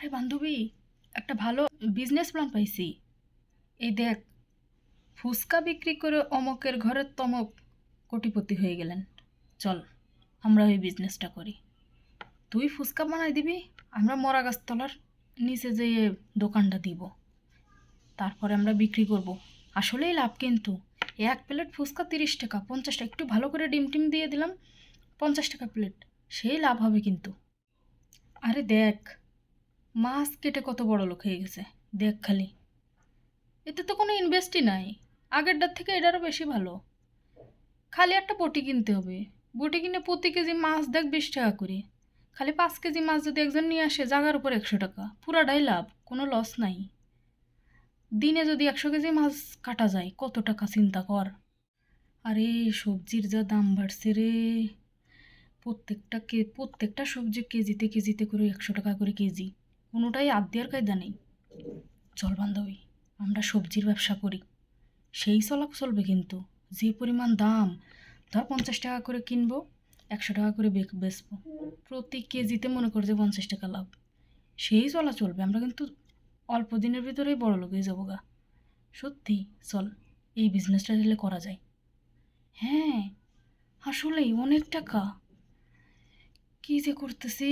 আরে বান্ধবী, একটা ভালো বিজনেস প্ল্যান পাইছি। এই দেখ, ফুচকা বিক্রি করে অমকের ঘরের তমক কোটিপতি হয়ে গেলেন। চল, আমরা ওই বিজনেসটা করি। তুই ফুচকা বানাই দিবি, আমরা মরা গাছতলার নিচে যেয়ে দোকানটা দিব। তারপরে আমরা বিক্রি করব। আসলেই লাভ কিন্তু। এক প্লেট ফুচকা 30 টাকা, 50 টাকা, একটু ভালো করে ডিম টিম দিয়ে দিলাম, 50 টাকা প্লেট। সেই লাভ হবে কিন্তু। আরে দেখ, মাছ কেটে কত বড় লোক হয়ে গেছে। দেখ খালি, এতে তো কোনো ইনভেস্টই নাই। আগেরটার থেকে এটারও বেশি ভালো। খালি একটা বটি কিনতে হবে। বটি কিনে প্রতি কেজি মাছ দেখ 20 টাকা করে। খালি 5 কেজি মাছ যদি একজন নিয়ে আসে, জাগার উপর 100 টাকা, পুরাটাই লাভ, কোনো লস নাই। দিনে যদি 100 কেজি মাছ কাটা যায়, কত টাকা চিন্তা কর। আরে সবজির যা দাম বাড়ছে রে, প্রত্যেকটা সবজি কেজিতে কেজিতে করে 100 টাকা করে কেজি। কোনোটাই আদ্যের কায়দা নেই। চল বান্ধবী, আমরা সবজির ব্যবসা করি। সেই চলবে কিন্তু। যে পরিমাণ দাম, ধর 50 টাকা করে কিনবো, 100 টাকা করে বেচবো, প্রতি কেজিতে মনে কর যে 50 টাকা লাভ। সেই চলবে। আমরা কিন্তু অল্প দিনের ভিতরেই বড় লোক হয়ে যাবো গা। সত্যি, চল, এই বিজনেসটা দিলে করা যায়। হ্যাঁ, আসলেই অনেক টাকা। কি যে করতেছি।